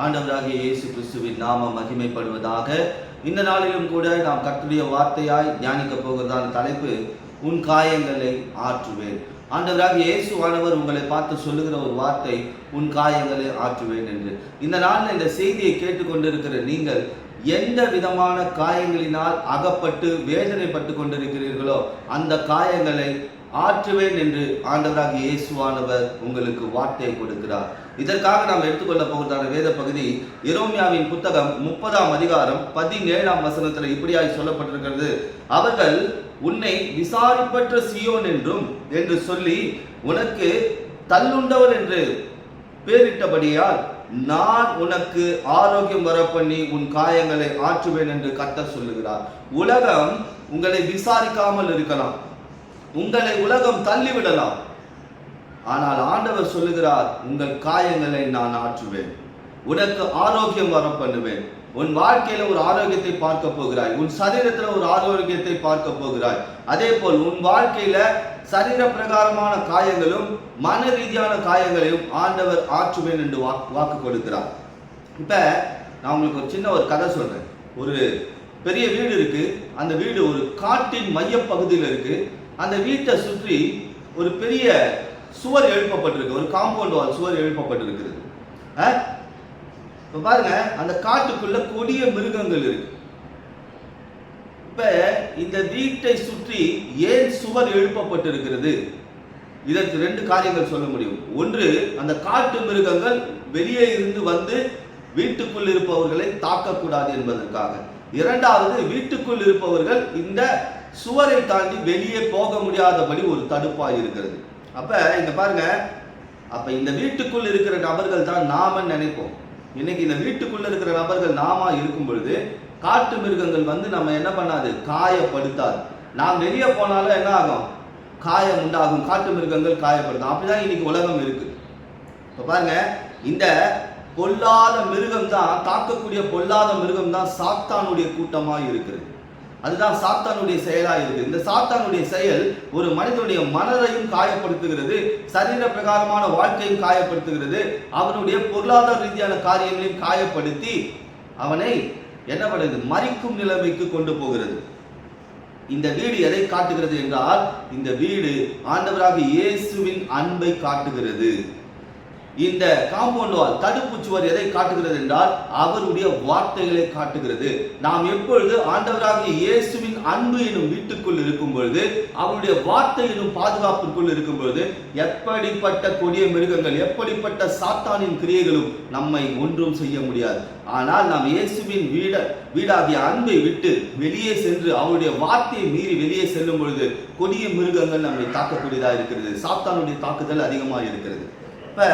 ஆண்டவராகிய இயேசு கிறிஸ்துவின் நாமம் மகிமைப்படுவதாக. இந்த நாளிலும் கூட நாம் கர்த்தருடைய வார்த்தையாய் தியானிக்க போகிறதான தலைப்பு, உன் காயங்களை ஆற்றுவேன். ஆண்டவராகிய இயேசுவானவர் உங்களை பார்த்து சொல்லுகிற ஒரு வார்த்தை, உன் காயங்களை ஆற்றுவேன் என்று. இந்த நாளில் இந்த செய்தியை கேட்டுக்கொண்டிருக்கிற நீங்கள் எந்த விதமான காயங்களினால் அகப்பட்டு வேதனைப்பட்டு கொண்டிருக்கிறீர்களோ அந்த காயங்களை ஆற்றுவேன் என்று ஆண்டவராகிய இயேசுவானவர் உங்களுக்கு வார்த்தையை கொடுக்கிறார். இதற்காக நாம் எடுத்துக்கொள்ள போகிறதான வேத பகுதி எரேமியாவின் புத்தகம் 30ஆம் அதிகாரம் 17ஆம் வசனத்தில் இப்படியாய் சொல்லப்பட்டிருக்கிறது. அவர்கள் உன்னை விசாரிப்பற்ற சீயோன் என்று சொல்லி உனக்கு தள்ளுண்டவர் என்று பேரிட்டபடியால் நான் உனக்கு ஆரோக்கியம் வரப்பண்ணி உன் காயங்களை ஆற்றுவேன் என்று கர்த்தர் சொல்லுகிறார். உலகம் உங்களை விசாரிக்காமல் இருக்கலாம், உங்களை உலகம் தள்ளிவிடலாம், ஆனால் ஆண்டவர் சொல்லுகிறார், உங்கள் காயங்களை நான் ஆற்றுவேன், உனக்கு ஆரோக்கியம் வர பண்ணுவேன். உன் வாழ்க்கையில ஒரு ஆரோக்கியத்தை பார்க்க போகிறாய், உன் சரீரத்துல ஒரு ஆரோக்கியத்தை பார்க்க போகிறாய். அதே போல் உன் வாழ்க்கையில சரீர பிரகாரமான காயங்களும் மன ரீதியான காயங்களையும் ஆண்டவர் ஆற்றுவேன் என்று வாக்கு கொடுக்கிறார். இப்ப நான் உங்களுக்கு ஒரு சின்ன ஒரு கதை சொல்றேன். ஒரு பெரிய வீடு இருக்கு. அந்த வீடு ஒரு காட்டின் மைய பகுதியில் இருக்கு. அந்த வீட்டை சுற்றி ஒரு பெரிய சுவர் எழுப்பப்பட்டிருக்கு, ஒரு காம்பவுண்ட் வால் சுவர் எழுப்பப்பட்டிருக்கிறது. இப்ப பாருங்க, அந்த காட்டுக்குள்ள கொடிய மிருகங்கள் இருக்கு. இப்ப இந்த வீட்டை சுற்றி ஏன் சுவர் எழுப்பப்பட்டிருக்கிறது? இதற்கு ரெண்டு காரியங்கள் சொல்ல முடியும். ஒன்று, அந்த காட்டு மிருகங்கள் வெளியே இருந்து வந்து வீட்டுக்குள் இருப்பவர்களை தாக்கக்கூடாது என்பதற்காக. இரண்டாவது, வீட்டுக்குள் இருப்பவர்கள் இந்த சுவரை தாண்டி வெளியே போக முடியாதபடி ஒரு தடுப்பாய் இருக்கிறது. அப்ப இங்க பாருங்க, அப்ப இந்த வீட்டுக்குள் இருக்கிற நபர்கள் தான் நாம நினைப்போம். இன்னைக்கு இந்த வீட்டுக்குள்ள இருக்கிற நபர்கள் நாம இருக்கும் பொழுது காட்டு மிருகங்கள் வந்து நம்ம என்ன பண்ணாது, காயப்படுத்தாது. நாம் வெளியே போனாலும் என்ன ஆகும், காயம் உண்டாகும், காட்டு மிருகங்கள் காயப்படுத்தும். அப்படிதான் இன்னைக்கு உலகம் இருக்கு. இப்ப பாருங்க, இந்த பொல்லாத மிருகம் தான், தாக்கக்கூடிய பொல்லாத மிருகம் தான் சாத்தானுடைய கூட்டமா இருக்கிறது. அதுதான் சாத்தானுடைய செயலா இருக்கு. இந்த சாத்தானுடைய செயல் ஒரு மனிதனுடைய மனதையும் காயப்படுத்துகிறது, சரீர பிரகாரமான வாழ்க்கையும் காயப்படுத்துகிறது, அவனுடைய பொருளாதார ரீதியான காரியங்களையும் காயப்படுத்தி அவனை என்ன பண்ணுது, மரிக்கும் நிலைமைக்கு கொண்டு போகிறது. இந்த வீடு எதை காட்டுகிறது என்றால், இந்த வீடு ஆண்டவராகிய இயேசுவின் அன்பை காட்டுகிறது. இந்த காம்பவுண்ட் வால், தடுப்பு சுவர் எதை காட்டுகிறது என்றால், அவருடைய வார்த்தைகளை காட்டுகிறது. நாம் எப்பொழுது ஆண்டவராகிய இயேசுவின் அன்பு எனும் வீட்டுக்குள் இருக்கும் பொழுது, அவருடைய வார்த்தை எனும் பாதுகாப்பிற்குள் இருக்கும் பொழுது, எப்படிப்பட்ட கொடிய மிருகங்கள், எப்படிப்பட்ட சாத்தானின் கிரியைகளும் நம்மை ஒன்றும் செய்ய முடியாது. ஆனால் நாம் இயேசுவின் வீடாகிய அன்பை விட்டு வெளியே சென்று அவருடைய வார்த்தையை மீறி வெளியே செல்லும் பொழுது கொடிய மிருகங்கள் நம்மை தாக்கக்கூடியதாக இருக்கிறது. சாத்தானுடைய தாக்குதல் அதிகமாக இருக்கிறது. இப்ப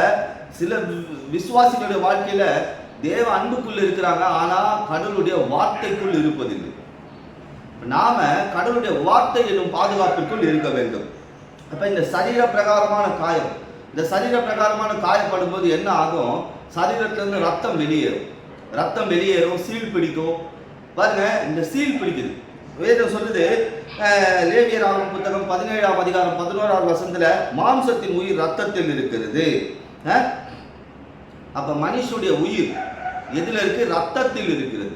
சில விசுவாசிகளுடைய வாழ்க்கையில தேவ அன்புக்குள்ள இருக்கிறாங்க, ஆனா கடவுளுடைய வார்த்தைக்குள் இருப்பதில்லை. நாம கடவுளுடைய வார்த்தை என்னும் பாதுகாப்பிற்குள் இருக்க வேண்டும். அப்ப இந்த சரீர பிரகாரமான காயம், இந்த சரீர பிரகாரமான காயப்படும் போது என்ன ஆகும், சரீரத்திலிருந்து ரத்தம் வெளியேறும், சீல் பிடிக்கும். பாருங்க, இந்த சீல் பிடிக்குது. வேதம் சொல்லுது, லேவியராகமம் புத்தகம் 17ஆம் அதிகாரம் 11ஆம் வசனத்துல, மாம்சத்தின் உயிர் ரத்தத்தில் இருக்கிறது. அப்ப மனுஷனுடைய உயிர் எதுல இருக்கு, ரத்தத்தில் இருக்கிறது.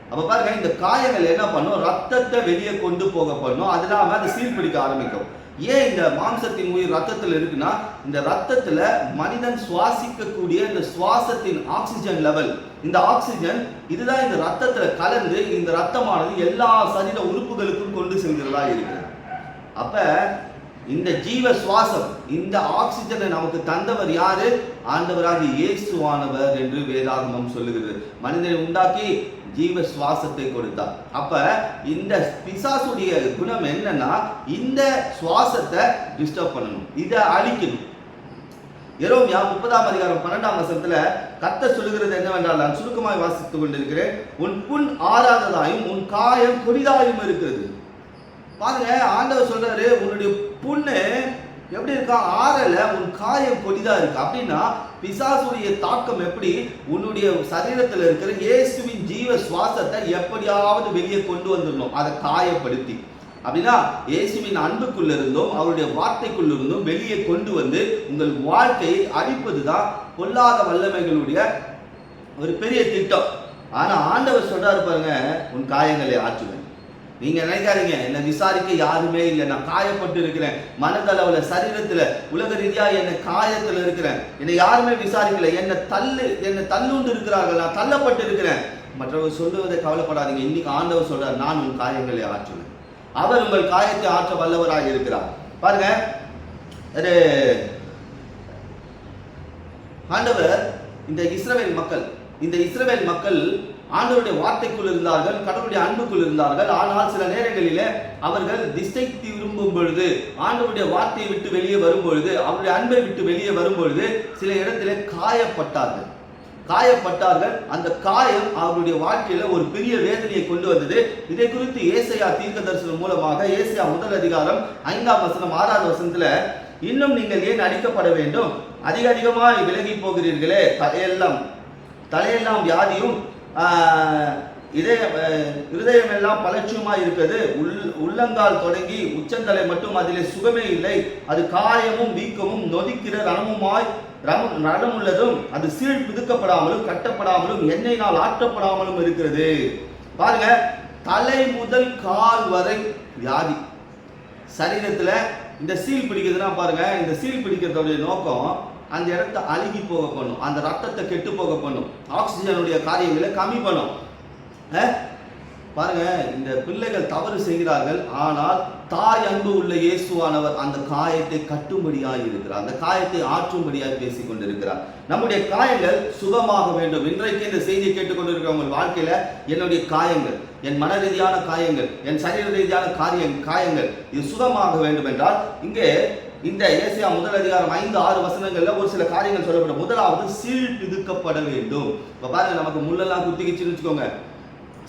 அப்ப பாருங்க, இந்த காயங்கள் என்ன பண்ணும், ரத்தத்தை வெளியே கொண்டு போக பண்ணும். அது இல்லாம அது சீல் பிடிக்க ஆரம்பிக்கும். ஏன் இந்த மாம்சத்தின் உயிர் ரத்தத்தில் இருக்குன்னா, இந்த ரத்தத்துல மனிதன் சுவாசிக்கக்கூடிய இந்த சுவாசத்தின் ஆக்சிஜன் லெவல், இந்த ஆக்சிஜன் இதுதான் இந்த ரத்தத்துல கலந்து இந்த ரத்தமானது எல்லா சரீர உறுப்புகளுக்கும் கொண்டு செல்கிறதா இருக்கிறது. அப்ப இந்த ஜீவ சுவாசம், இந்த ஆக்சிஜனை நமக்கு தந்தவர் யாரு, ஆண்டவராகிய இயேசுவானவர் என்று வேதாகமம் சொல்லுகிறது. மனிதனை உண்டாக்கி ஜீவ சுவாசத்தை கொடுத்தார். அப்ப இந்த பிசாசுடைய குணம் என்னன்னா, இந்த சுவாசத்தை டிஸ்டர்ப் பண்ணணும், இதை அழிக்கணும். எரேமியா 30ஆம் அதிகாரம் 12ஆம் வசனத்துல கர்த்தர் சொல்லுகிறது என்னவென்றால், நான் சுருக்கமாய் வாசித்துக் கொண்டிருக்கிறேன், உன் புண் ஆறாததாயும் உன் காயம் கொடிதாயும் இருக்கிறது. பாருங்க, ஆண்டவர் சொல்றாரு, உன்னுடைய புண்ணு எப்படி இருக்கா, ஆறல, உன் காயம் கொடிதா இருக்கு. அப்படின்னா பிசாசுடைய தாக்கம் எப்படி, உன்னுடைய சரீரத்தில் இருக்கிற இயேசுவின் ஜீவ சுவாசத்தை எப்படியாவது வெளியே கொண்டு வந்துடணும், அதை காயப்படுத்தி. அப்படின்னா இயேசுவின் அன்புக்குள்ள இருந்தும் அவருடைய வார்த்தைக்குள்ள இருந்தும் வெளியே கொண்டு வந்து உங்கள் வாழ்க்கையை அழிப்பதுதான் பொல்லாத வல்லமைகளுடைய ஒரு பெரிய திட்டம். ஆனா ஆண்டவர் சொல்றாரு பாருங்க, உன் காயங்களை ஆற்றுவேன். நீங்க நினைக்காதீங்க என்ன விசாரிக்க யாருமே இல்லை, நான் காயப்பட்டு இருக்கிறேன், மனதளவுல சரீரத்துல உலக ரீதியா என்ன காயத்துல இருக்கிறேன், என்னை யாருமே விசாரிக்கல, என்ன தள்ளுண்டு இருக்கிறார்கள், நான் தள்ளப்பட்டு இருக்கிறேன். மற்றவர்கள் சொல்லுவதை கவலைப்படாதீங்க. இன்னைக்கு ஆண்டவர் சொல்றார், நான் உன் காயங்களை ஆற்றுவேன். அவர் உங்கள் காயத்தை ஆற்ற வல்லவராக இருக்கிறார். பாருங்க, ஆண்டவர் இந்த இஸ்ரவேல் மக்கள் ஆண்டவருடைய வார்த்தைக்குள் இருந்தார்கள், கடவுளுடைய அன்புக்குள் இருந்தார்கள். ஆனால் சில நேரங்களிலே அவர்கள் திசை திரும்பும் பொழுது, ஆண்டவருடைய வார்த்தையை விட்டு வெளியே வரும் பொழுது, அவருடைய அன்பை விட்டு வெளியே வரும் பொழுது சில இடத்திலே காயப்பட்டார்கள். அந்த காயம் அவருடைய வாழ்க்கையில ஒரு பெரிய வேதனையை கொண்டு வந்தது. இதை குறித்து ஏசாயா தீர்க்கதரிசனம் மூலமாக ஏசாயா 1 அதிகாரம் 5ஆம் வசனம் 6வது வசனத்துல, இன்னும் நீங்கள் ஏன் அடிக்கப்பட வேண்டும், அதிகமாய் விலகி போகிறீர்களே, தலையெல்லாம் வியாதியும் இருதயம் எல்லாம் பலட்சியமா இருக்கிறது, உள்ளங்கால் தொடங்கி உச்சந்தலை மட்டும் அதிலே சுகமே இல்லை, அது காயமும் வீக்கமும் நொதிக்கிற ரணமுள்ளதும், அது சீழ் பிதுக்கப்படாமலும் கட்டப்படாமலும் எண்ணெயினால் ஆற்றப்படாமலும் இருக்கிறது. பாருங்க, தலை முதல் கால் வரை வியாதி. சரீரத்துல இந்த சீல் பிடிக்குதுன்னா பாருங்க, இந்த சீல் பிடிக்கிறதுடைய நோக்கம் அந்த இடத்த அழுகி போக பண்ணும், அந்த ரத்தத்தை கெட்டு போக பண்ணும், ஆக்சிஜனுடைய காரியங்களை கம்மி பண்ணும். பாருங்க, இந்த பிள்ளைகள் தவறு செய்கிறார்கள். ஆனால் தாய் அன்பு உள்ள இயேசுவானவர் அந்த காயத்தை கட்டும்படியாய் இருக்கிறார், அந்த காயத்தை ஆற்றும்படியாய் பேசிக் கொண்டிருக்கிறார். நம்முடைய காயங்கள் சுகமாக வேண்டும். இன்றைக்கு இந்த செய்தியை கேட்டுக்கொண்டிருக்கிற உங்கள் வாழ்க்கையில, என்னுடைய காயங்கள், என் மன ரீதியான காயங்கள், என் சரீர ரீதியான காயங்கள் இது சுகமாக வேண்டும் என்றால், இங்கே இந்த ஏசாயா 1 அதிகாரம் 5-6 வசனங்கள்ல ஒரு சில காரியங்கள் சொல்லப்படும். முதலாவது, சீல் பிதுக்கப்பட வேண்டும். இப்ப பாருங்க, நமக்கு முள்ளெல்லாம் குத்திக்கிச்சுன்னு வச்சுக்கோங்க,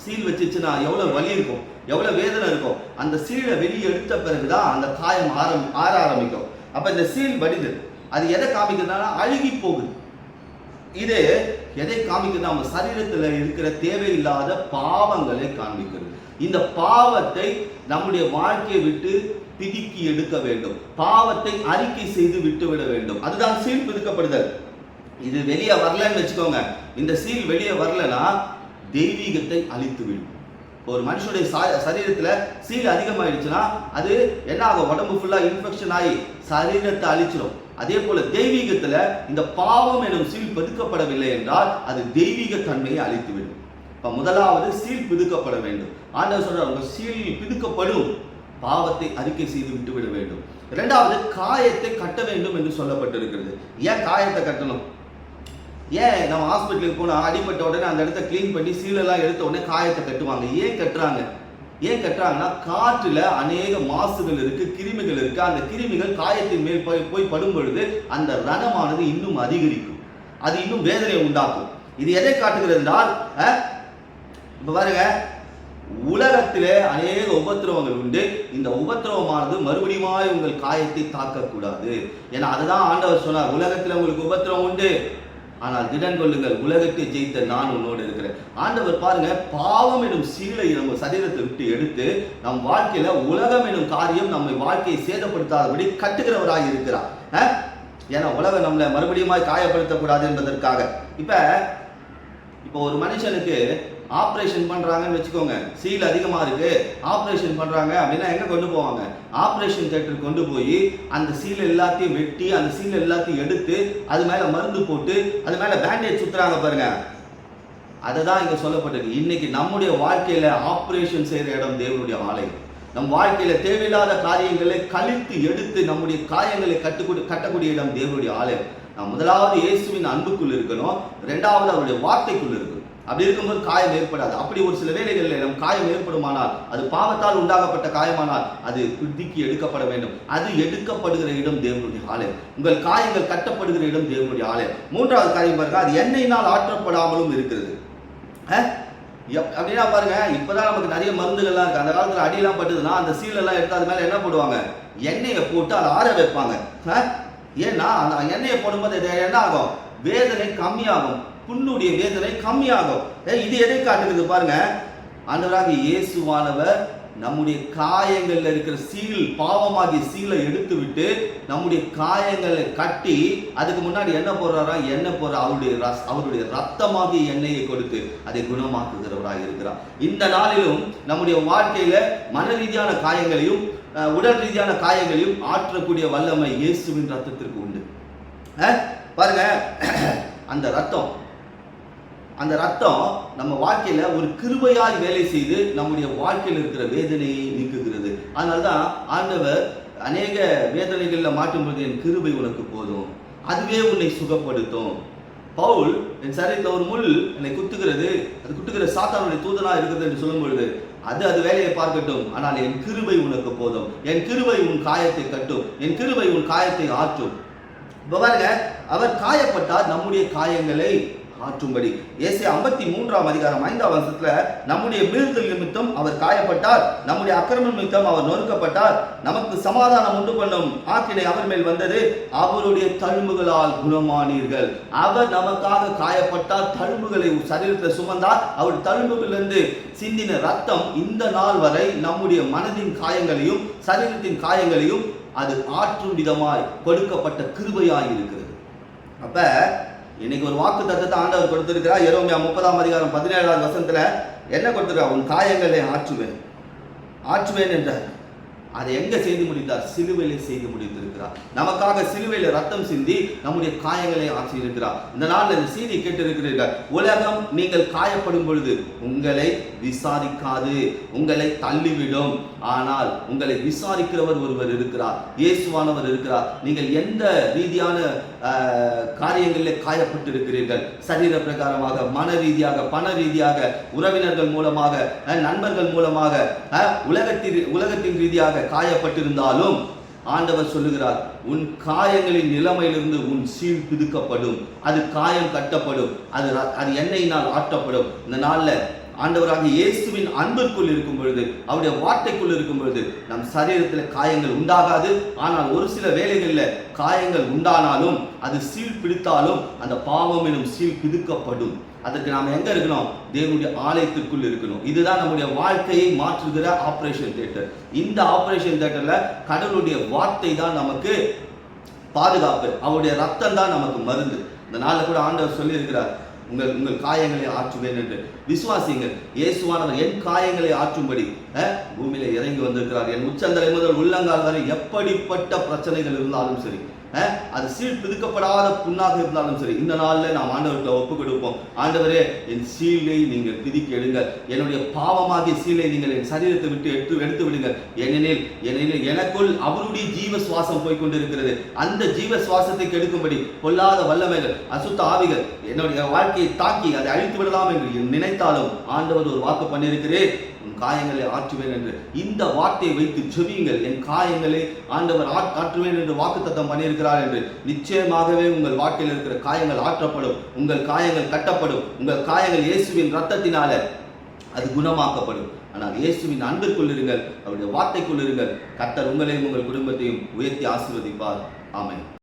சீல் வச்சுச்சுன்னா எவ்வளவு வலி இருக்கும், எவ்வளவு வேதனை இருக்கும். அந்த சீலை வெளியே எடுத்த பிறகுதான் அந்த காயம் ஆற ஆரம்பிக்கும். அப்ப இந்த சீல் வடிது, அது எதை காமிக்கிறதுனா அழுகி போகுது. இது எதை காமிக்கிறது, நம்ம சரீரத்துல இருக்கிற தேவையில்லாத பாவங்களை காண்பிக்கிறது. இந்த பாவத்தை நம்முடைய வாழ்க்கையை விட்டு பிதுக்கி எடுக்க வேண்டும், பாவத்தை அறிக்கை செய்து விட்டுவிட வேண்டும். அதுதான் சீல் பிதுக்கப்படுதல். இது வெளியே வரலன்னு வச்சுக்கோங்க, இந்த சீல் வெளியே வரலன்னா தெய்வீகத்தை அழித்து விடும். ஒரு மனுஷனுடைய சரீரத்துல சீல் அதிகமாயிடுச்சுன்னா அது என்ன ஆகும், உடம்பு ஃபுல்லா இன்ஃபெக்ஷன் ஆகி சரீரத்தை அழிச்சிடும். அதே போல தெய்வீகத்துல இந்த பாவம் எனும் சீல் பிதுக்கப்படவில்லை என்றால் அது தெய்வீக தன்மையை அழித்துவிடும். இப்ப முதலாவது சீல் பிதுக்கப்பட வேண்டும். ஆண்டவர் சொல்றார், உங்க சீல் பிதுக்கப்படும், பாவத்தை அறிக்கை செய்து விட்டுவிட வேண்டும். இரண்டாவது, காயத்தை கட்ட வேண்டும் என்று சொல்லப்பட்டிருக்கிறது. ஏன் காயத்தை கட்டணும்? ஏன் நம்ம ஹாஸ்பிட்டலுக்கு போனால் அடிப்பட்ட உடனே அந்த இடத்த கிளீன் பண்ணி சீலெல்லாம் எடுத்த உடனே காயத்தை கட்டுவாங்க? ஏன் கட்டுறாங்கன்னா, காற்றுல அநேக மாசுகள் இருக்கு, கிருமிகள் இருக்கு. அந்த கிருமிகள் காயத்தின் மேல் போய் படும் பொழுது அந்த ரணமானது இன்னும் அதிகரிக்கும், அது இன்னும் வேதனையை உண்டாக்கும். இது எதை காட்டுகிறது என்றால், இப்ப பாருங்க, உலகத்திலே அநேக உபத்திரவங்கள் உண்டு. இந்த உபத்திரவமானது மறுபடியும் உங்கள் காயத்தை தாக்கக்கூடாது. ஏன்னா அதுதான் ஆண்டவர் சொன்னார், உலகத்தில் உங்களுக்கு உபத்திரவம் உண்டு, ஆனால் திடன் கொள்ளுங்கள், உலகத்தை ஜெயித்த நான் உன்னோடு இருக்கிறேன். ஆண்டவர் பாருங்க, பாவம் எனும் சீலை நம்ம சரீரத்தை விட்டு எடுத்து நம் வாழ்க்கையில உலகம் எனும் காரியம் நம்மை வாழ்க்கையை சேதப்படுத்தாதபடி கட்டுகிறவராக இருக்கிறார். ஏன்னா உலகம் நம்மளை மறுபடியும் காயப்படுத்தக்கூடாது என்பதற்காக. இப்ப ஒரு மனுஷனுக்கு ஆப்ரேஷன் பண்றாங்கன்னு வச்சுக்கோங்க, சீல் அதிகமா இருக்கு, ஆப்ரேஷன் பண்றாங்க அப்படின்னா எங்க கொண்டு போவாங்க? ஆப்ரேஷன் தியேட்டருக்கு கொண்டு போய் அந்த சீல் எல்லாத்தையும் வெட்டி, அந்த சீல் எல்லாத்தையும் எடுத்து அது மேல மருந்து போட்டு அது மேல பேண்டேஜ் சுத்துறாங்க பாருங்க. அதுதான் இங்க சொல்லப்பட்டிருக்கு. இன்னைக்கு நம்முடைய வாழ்க்கையில ஆப்ரேஷன் செய்யற இடம் தேவனுடைய ஆலயம். நம் வாழ்க்கையில தேவையில்லாத காரியங்களை கழித்து எடுத்து நம்முடைய காயங்களை கட்டக்கூடிய இடம் தேவனுடைய ஆலயம். நாம் முதலாவது இயேசுவின் அன்புக்குள் இருக்கணும், இரண்டாவது அவருடைய வார்த்தைக்குள் இருக்கணும். அப்படி இருக்கும்போது காயம் ஏற்படாது. அப்படி ஒரு சில வேளைகளில் நம் காயம் ஏற்படுமானால், அது பாவத்தால் உண்டாகப்பட்ட காயமானால் அது பிடிக்கி எடுக்கப்பட வேண்டும். அது எடுக்கப்படுகிற இடம் தேவனுடைய ஆலயம். உங்கள் காயங்கள் கட்டப்படுகிற இடம் தேவனுடைய ஆலயம். மூன்றாவது காரியம் பாருங்க, அது எண்ணெயினால் ஆற்றப்படாமலும் இருக்கிறது. அப்படின்னா பாருங்க, இப்பதான் நமக்கு நிறைய மருந்துகள்லாம் இருக்கு. அந்த காலத்துல அடியெல்லாம் பட்டுதுன்னா அந்த சீலெல்லாம் எடுத்து அது மேல என்ன போடுவாங்க? எண்ணெயை போட்டு அதை ஆற வைப்பாங்க. ஏன்னா அந்த எண்ணெயை போடும்போது என்ன ஆகும்? வேதனை கம்மியாகும், புண்ணுடைய வேதனை கம்மியாகும். இது எதை காட்டுகிறது பாருங்க, ஆண்டவராகிய இயேசுவானவர் நம்முடைய காயங்கள்ல இருக்கிற சீல், பாவமாகிய சீலை எடுத்து விட்டு நம்முடைய காயங்களை கட்டி அதுக்கு முன்னாடி என்ன போடுறாரா, எண்ணெய் போடுற அவருடைய ரத்தமாகிய எண்ணெயை கொடுத்து அதை குணமாக்குகிறவராக இருக்கிறார். இந்த நாளிலும் நம்முடைய வாழ்க்கையில மன ரீதியான காயங்களையும் உடல் ரீதியான காயங்களையும் ஆற்றக்கூடிய வல்லமை இயேசுவின் ரத்தத்திற்கு உண்டு. பாருங்க, அந்த ரத்தம் நம்ம வாழ்க்கையில ஒரு கிருபையாய் வேலை செய்து நம்முடைய வாழ்க்கையில் இருக்கிற வேதனையை நீக்குகிறது. அதனால்தான் ஆண்டவர் அநேக வேதனைகள்ல மாட்டும்போது என் கிருபை உனக்கு போதும், அதுவே உன்னை சுகப்படுத்தும். பவுல் என் சரீரத்தில் ஒரு முள் என்னை குத்துகிறது, அது குத்துகிற சாத்தானுடைய தூதனா இருக்கிறது என்று சொல்லும் பொழுது அது வேலையை பார்க்கட்டும், ஆனால் என் கிருபை உனக்கு போதும், என் கிருபை உன் காயத்தை கட்டும், என் கிருபை உன் காயத்தை ஆற்றும். பாருங்க, அவர் காயப்பட்டார் நம்முடைய காயங்களை ஆற்றும்படி. ஏசாயா 53:5 நம்முடைய மீறுதல் நிமித்தம் அவர் காயப்பட்டார், நம்முடைய அக்கிரமம் நிமித்தம் அவர் நொறுக்கப்பட்டார், நமக்கு சமாதானம் உண்டு பண்ணும் ஆக்கினை அவர் மேல் வந்தது, அவருடைய தழும்புகளால் குணமானீர்கள். அவர் நமக்காக காயப்பட்டார், தழும்புகளை சரீரத்தில் சுமந்தார். அவர் தழும்புகளிலிருந்து சிந்தின ரத்தம் இந்த நாள் வரை நம்முடைய மனதின் காயங்களையும் சரீரத்தின் காயங்களையும் அது ஆற்றும் விதமாய் கொடுக்கப்பட்ட கிருபையாய் இருக்கிறது. அப்ப இன்னைக்கு ஒரு வாக்கு தத்தத்தை ஆண்டவர் கொடுத்திருக்கிறார். எரேமியா 30:17 என்ன கொடுத்திருக்கார்? உன் காயங்களை ஆற்றுவேன் என்றார். அதை எங்க செய்து முடித்தார்? சிலுவையிலே செய்து முடித்திருக்கிறார். நமக்காக சிலுவையில ரத்தம் சிந்தி நம்முடைய காயங்களை ஆற்றி இருக்கிறார். இந்த நாளில் இந்த செய்தி கேட்டிருக்கிறீர்கள். உலகம் நீங்கள் காயப்படும் பொழுது உங்களை விசாரிக்காது, உங்களை தள்ளிவிடும். ஆனால் உங்களை விசாரிக்கிறவர் ஒருவர் இருக்கிறார், இயேசுவானவர் இருக்கிறார். நீங்கள் எந்த ரீதியான காரியங்களில் காயப்பட்டு இருக்கிறீர்கள், சரீர பிரகாரமாக, மன ரீதியாக, பண ரீதியாக, உறவினர்கள் மூலமாக, நண்பர்கள் மூலமாக, உலகத்தின் ரீதியாக காயப்பட்டிருந்தாலும் ஆண்டவர் சொல்லுகிறார், உன் காயங்களின் நிலைமையிலிருந்து உன் சீல் பிதுக்கப்படும், அது காயம் கட்டப்படும், அது எண்ணெயினால் ஆற்றப்படும். இந்த நாள்ல ஆண்டவராக இயேசுவின் அன்பிற்குள் இருக்கும் பொழுது, அவருடைய வார்த்தைக்குள் இருக்கும் பொழுது நம் சரீரத்தில் காயங்கள் உண்டாகாது. ஆனால் ஒரு சில வேளைகளில் காயங்கள் உண்டானாலும் அது சீல் பிடித்தாலும் அந்த பாவம் எனும் சீல் பிதுக்கப்படும். அதற்கு நாம் எங்க இருக்கணும்? தேவனுடைய ஆலயத்திற்குள் இருக்கணும். இதுதான் நம்முடைய வாழ்க்கையை மாற்றுகிற ஆபரேஷன் தியேட்டர். இந்த ஆபரேஷன் தியேட்டர்ல கடவுளுடைய வார்த்தை தான் நமக்கு பாதுகாப்பு, அவருடைய ரத்தம் தான் நமக்கு மருந்து. இந்த நாளில் கூட ஆண்டவர் சொல்லி இருக்கிறார், உங்கள் காயங்களை ஆற்றுவேன் என்று விசுவாசிங்கள். இயேசுவானவர் என் காயங்களை ஆற்றும்படி பூமியில இறங்கி வந்திருக்கிறார். என் உச்சந்தலை முதல் உள்ளங்கால் வரை எப்படிப்பட்ட பிரச்சனைகள் இருந்தாலும் சரி, அது சீல் பிதுக்கப்படாத புண்ணாக இருந்தாலும் சரி, இந்த நாளில் நாம் ஆண்டவர்கிட்ட ஒப்பு கொடுப்போம். ஆண்டவரே, என் சீலை நீங்கள் பிதிக்க எடுங்கள், என்னுடைய பாவமாகிய சீலை நீங்கள் என் சரீரத்தை விட்டு எடுத்து விடுங்கள். ஏனெனில் எனக்குள் அவருடைய ஜீவ சுவாசம் போய்கொண்டிருக்கிறது. அந்த ஜீவ சுவாசத்தை கெடுக்கும்படி பொல்லாத வல்லமைகள், அசுத்த ஆவிகள் என்னுடைய வாழ்க்கையை தாக்கி அதை அழித்து விடலாம் என்று நினைத்தாலும் ஆண்டவர் ஒரு வாக்கு பண்ணியிருக்கிறேன், உன் காயங்களை ஆற்றுவேன் என்று. இந்த வார்த்தையை வைத்து ஜெபியுங்கள். என் காயங்களை ஆண்டவர் ஆற்றுவேன் என்று வாக்குத்தத்தம் பண்ணியிருக்கிறார் என்று நிச்சயமாகவே உங்கள் வாழ்க்கையில் இருக்கிற காயங்கள் ஆற்றப்படும், உங்கள் காயங்கள் கட்டப்படும், உங்கள் காயங்கள் இயேசுவின் இரத்தத்தினால அது குணமாக்கப்படும். ஆனால் இயேசுவின் அன்பிற்குள் இருங்கள், அவருடைய வார்த்தைக்குள் இருங்கள். கர்த்தர் உங்களையும் உங்கள் குடும்பத்தையும் உயர்த்தி ஆசீர்வதிப்பார். ஆமென்.